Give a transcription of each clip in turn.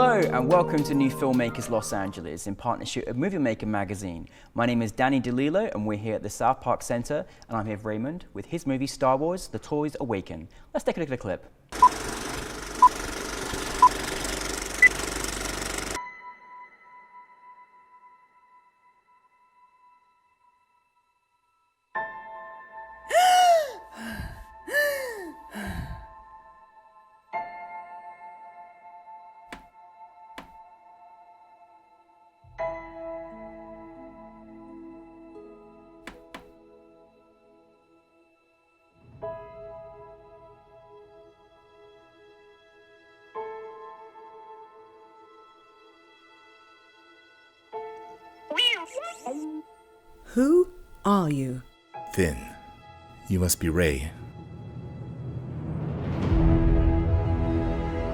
Hello and welcome to NewFilmmakers Los Angeles in partnership with Movie Maker magazine. My name is Danny DeLillo and we're here at the South Park Center and I'm here with Raymond with his movie Star Wars, The Toys Awaken. Let's take a look at the clip. Who are you? Finn, you must be Rey.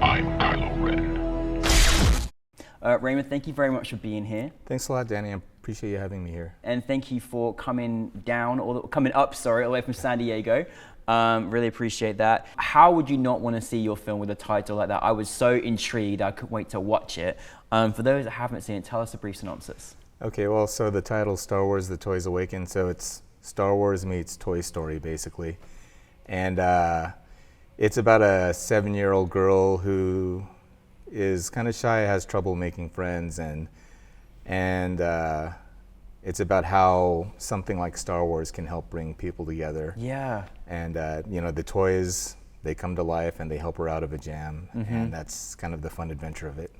I'm Kylo Ren. Raymond, thank you very much for being here. Thanks a lot, Danny. I appreciate you having me here. And thank you for coming up, all the way from San Diego. Really appreciate that. How would you not want to see your film with a title like that? I was so intrigued, I couldn't wait to watch it. For those that haven't seen it, tell us a brief synopsis. Okay, well, so the title Star Wars, The Toys Awaken, so it's Star Wars meets Toy Story, basically. And it's about a 7-year-old girl who is kind of shy, has trouble making friends, and it's about how something like Star Wars can help bring people together. Yeah. And you know, the toys, they come to life and they help her out of a jam, and that's kind of the fun adventure of it.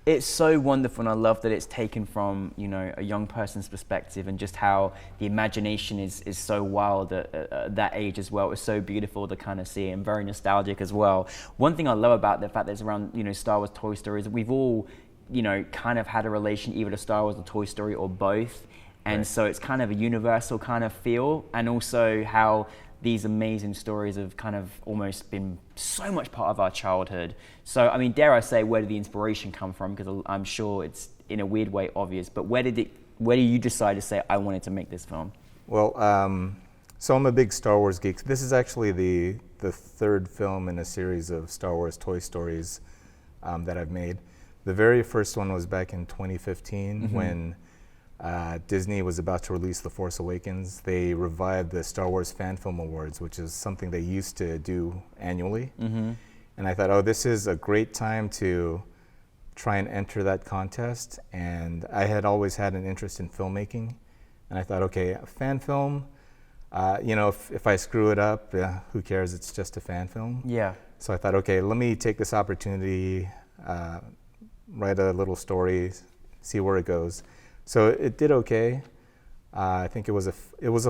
It's so wonderful, and I love that it's taken from, you know, a young person's perspective, and just how the imagination is so wild at that age as well. It was so beautiful to kind of see, and very nostalgic as well. One thing I love about the fact that it's around, you know, Star Wars, Toy Story, is we've all, you know, kind of had a relation either to Star Wars or Toy Story or both. And Right. so it's kind of a universal kind of feel, and also how these amazing stories have kind of almost been so much part of our childhood. So, I mean, dare I say, where did the inspiration come from? Because I'm sure it's in a weird way obvious, but where did you decide to say, I wanted to make this film? Well, so I'm a big Star Wars geek. This is actually the third film in a series of Star Wars Toy Stories that I've made. The very first one was back in 2015 when Disney was about to release The Force Awakens. They revived the Star Wars Fan Film Awards, which is something they used to do annually. And I thought, oh, this is a great time to try and enter that contest. And I had always had an interest in filmmaking. And I thought, okay, a fan film, you know, if I screw it up, who cares? It's just a fan film. Yeah. So I thought, okay, let me take this opportunity, write a little story, see where it goes. So it did okay. I think it was a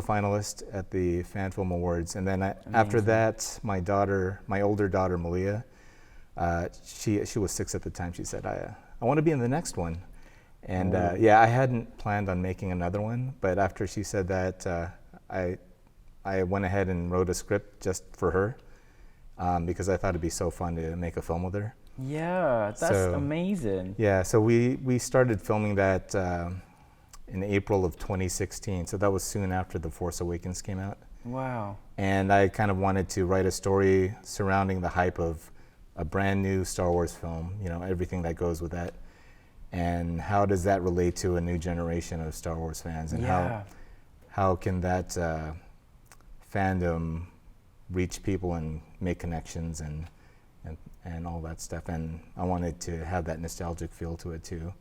finalist at the Fan Film Awards, and then after that, my older daughter Malia, she was 6 at the time. She said, "I want to be in the next one," and yeah, I hadn't planned on making another one, but after she said that, I went ahead and wrote a script just for her because I thought it'd be so fun to make a film with her. Yeah, that's amazing. Yeah, so we started filming that in April of 2016, so that was soon after The Force Awakens came out. Wow. And I kind of wanted to write a story surrounding the hype of a brand new Star Wars film, you know, everything that goes with that. And how does that relate to a new generation of Star Wars fans? And how can that fandom reach people and make connections and all that stuff? And I wanted to have that nostalgic feel to it too.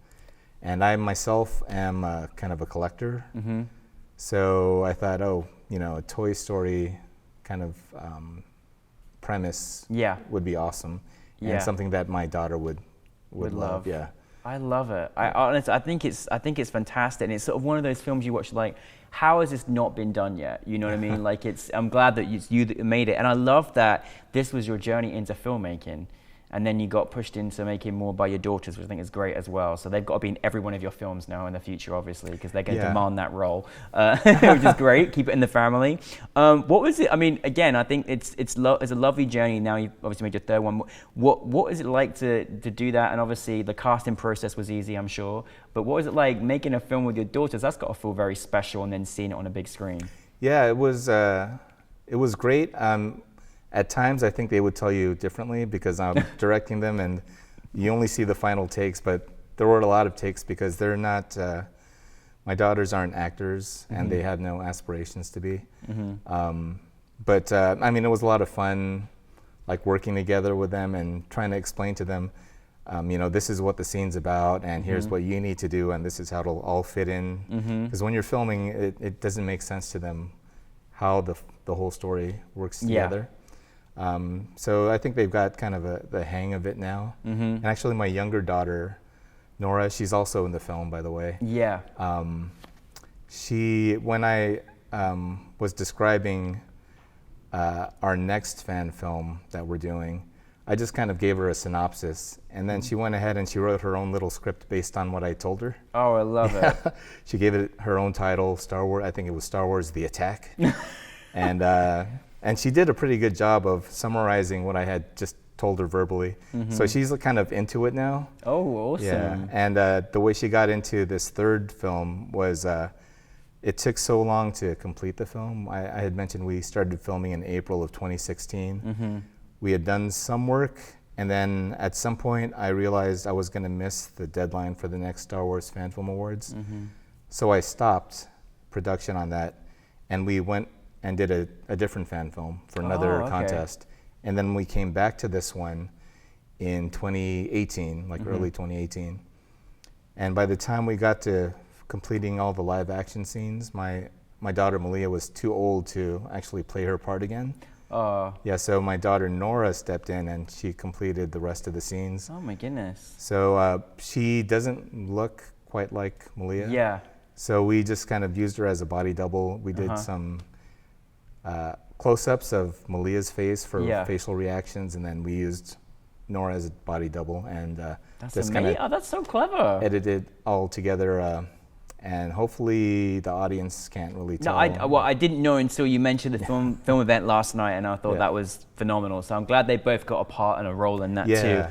And I myself am kind of a collector. So I thought, oh, you know, a Toy Story kind of premise would be awesome. And something that my daughter would love. Yeah. I love it. I think it's fantastic, and it's sort of one of those films you watch like, how has this not been done yet? You know what I mean? Like, I'm glad that you that made it, and I love that this was your journey into filmmaking, and then you got pushed into making more by your daughters, which I think is great as well. So they've got to be in every one of your films now in the future, obviously, because they're going to demand that role, which is great. Keep it in the family. What was it? I mean, again, I think it's a lovely journey. Now you've obviously made your third one. What is it like to do that? And obviously the casting process was easy, I'm sure. But what was it like making a film with your daughters? That's got to feel very special, and then seeing it on a big screen. Yeah, it was great. At times, I think they would tell you differently because I'm directing them, and you only see the final takes, but there were a lot of takes because they're not, my daughters aren't actors and they had no aspirations to be. But I mean, it was a lot of fun, like working together with them and trying to explain to them, you know, this is what the scene's about and here's what you need to do and this is how it'll all fit in. Because when you're filming, it doesn't make sense to them how the whole story works together. So I think they've got kind of the hang of it now. And actually my younger daughter, Nora, she's also in the film, by the way. Yeah. When I was describing our next fan film that we're doing, I just kind of gave her a synopsis, and then she went ahead and she wrote her own little script based on what I told her. Oh, I love it. She gave it her own title, Star Wars. I think it was Star Wars: The Attack, and she did a pretty good job of summarizing what I had just told her verbally. So she's kind of into it now. Oh, awesome. Yeah, and the way she got into this third film was it took so long to complete the film. I had mentioned we started filming in April of 2016. We had done some work, and then at some point I realized I was going to miss the deadline for the next Star Wars Fan Film Awards. So I stopped production on that, and we went and did a different fan film for another contest. And then we came back to this one in 2018, like early 2018. And by the time we got to completing all the live action scenes, my daughter Malia was too old to actually play her part again. Yeah, so my daughter Nora stepped in and she completed the rest of the scenes. Oh my goodness. So she doesn't look quite like Malia. Yeah. So we just kind of used her as a body double. We did some close-ups of Malia's face for facial reactions, and then we used Nora as a body double, and just kind of that's so clever. Edited all together. And hopefully the audience can't really tell. No, I didn't know until you mentioned the film event last night, and I thought that was phenomenal. So I'm glad they both got a part and a role in that too.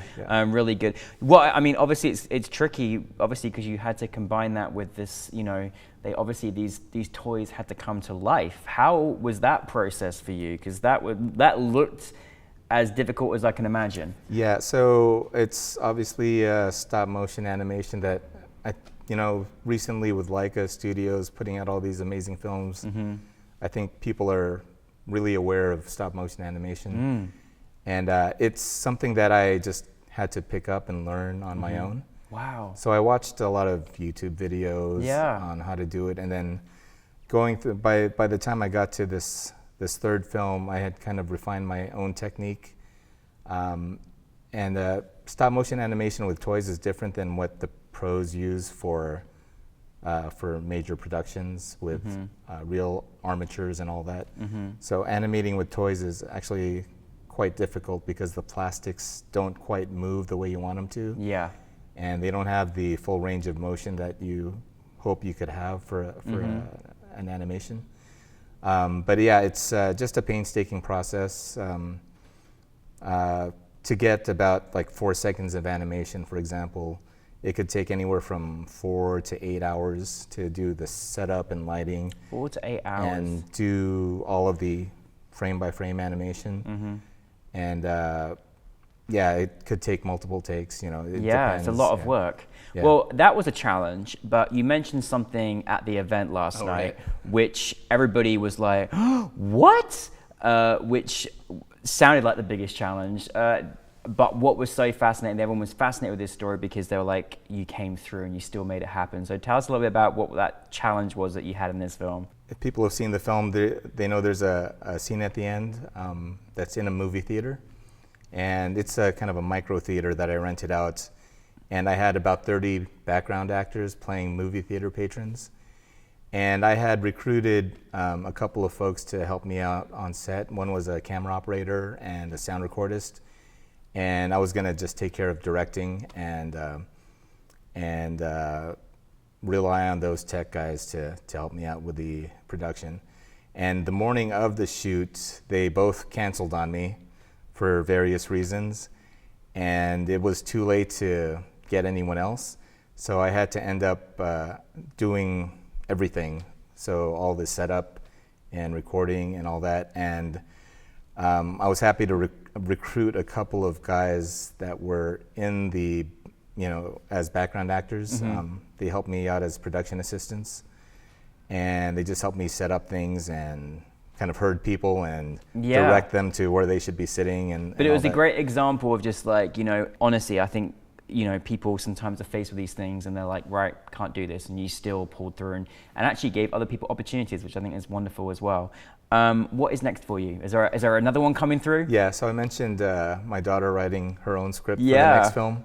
Really good. Well, I mean, obviously it's tricky, obviously, because you had to combine that with this. You know, these toys had to come to life. How was that process for you? Because that looked as difficult as I can imagine. Yeah. So it's obviously stop motion animation that you know, recently with Leica Studios putting out all these amazing films, I think people are really aware of stop motion animation. And it's something that I just had to pick up and learn on my own. Wow. So I watched a lot of YouTube videos on how to do it, and then going through, by the time I got to this third film, I had kind of refined my own technique. And stop motion animation with toys is different than what the pros use for major productions with real armatures and all that. So animating with toys is actually quite difficult because the plastics don't quite move the way you want them to. Yeah. And they don't have the full range of motion that you hope you could have for an animation. But yeah, it's just a painstaking process. To get about like 4 seconds of animation, for example, it could take anywhere from 4 to 8 hours to do the setup and lighting. 4 to 8 hours. And do all of the frame-by-frame animation. And yeah, it could take multiple takes, you know. It depends. It's a lot of work. Yeah. Well, that was a challenge, but you mentioned something at the event last night, which everybody was like, what? Which sounded like the biggest challenge. But what was so fascinating, everyone was fascinated with this story because they were like, you came through and you still made it happen. So tell us a little bit about what that challenge was that you had in this film. If people have seen the film, they know there's a scene at the end that's in a movie theater. And it's a kind of a micro theater that I rented out. And I had about 30 background actors playing movie theater patrons. And I had recruited a couple of folks to help me out on set. One was a camera operator and a sound recordist. And I was going to just take care of directing and rely on those tech guys to help me out with the production. And the morning of the shoot, they both canceled on me for various reasons. And it was too late to get anyone else. So I had to end up doing everything. So all the setup and recording and all that. And I was happy to recruit a couple of guys that were in the, as background actors. They helped me out as production assistants, and they just helped me set up things and kind of herd people and direct them to where they should be sitting. But it was a great example of just like, honestly, I think, people sometimes are faced with these things and they're like, right, can't do this, and you still pulled through and actually gave other people opportunities, which I think is wonderful as well. What is next for you? Is there another one coming through? Yeah, so I mentioned my daughter writing her own script for the next film.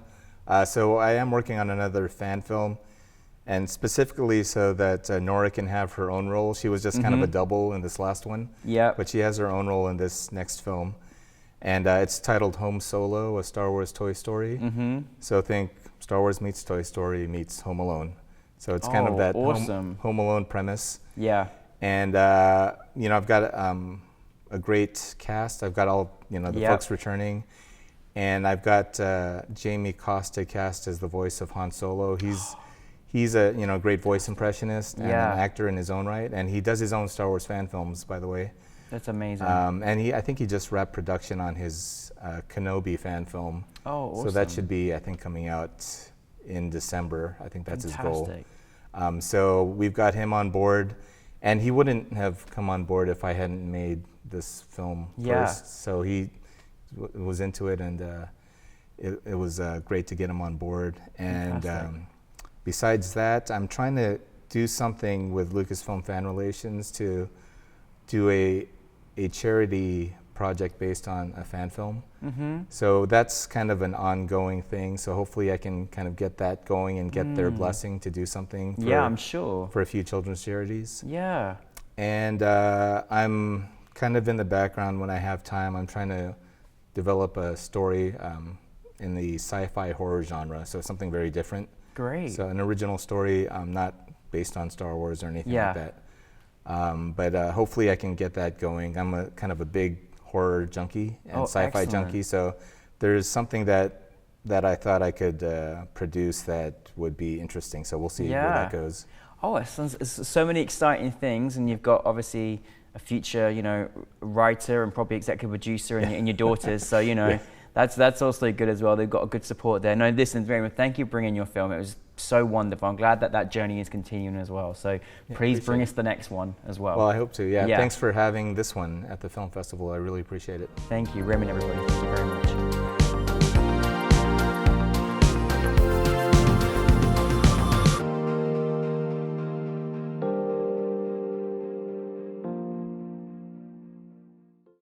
So I am working on another fan film, and specifically so that Nora can have her own role. She was just kind of a double in this last one, but she has her own role in this next film. And it's titled Home Solo, a Star Wars Toy Story. So think Star Wars meets Toy Story meets Home Alone. So it's kind of that Home Alone premise. Yeah. And I've got a great cast. I've got all the folks returning, and I've got Jamie Costa cast as the voice of Han Solo. He's a great voice impressionist and an actor in his own right, and he does his own Star Wars fan films, by the way. That's amazing. And I think he just wrapped production on his Kenobi fan film. Oh, awesome. So that should be, I think, coming out in December. I think that's his goal. So we've got him on board, and he wouldn't have come on board if I hadn't made this film first. So he was into it, and it was great to get him on board. And besides that, I'm trying to do something with Lucasfilm Fan Relations to do a charity project based on a fan film. So that's kind of an ongoing thing. So hopefully I can kind of get that going and get their blessing to do something for, I'm sure, for a few children's charities. Yeah. And I'm kind of in the background when I have time. I'm trying to develop a story in the sci-fi horror genre, so something very different. Great. So an original story, not based on Star Wars or anything like that. But hopefully I can get that going. I'm a kind of a big horror junkie and sci-fi junkie, so there's something that I thought I could produce that would be interesting. So we'll see where that goes. Oh, it's so many exciting things, and you've got obviously a future, writer and probably executive producer and your daughters. So that's also good as well. They've got a good support there. No, listen, Raymond, thank you for bringing your film. It was so wonderful. I'm glad that journey is continuing as well. So please bring us the next one as well. Well, I hope to. Yeah. Thanks for having this one at the film festival. I really appreciate it. Thank you, Raymond, everybody. Thank you very much.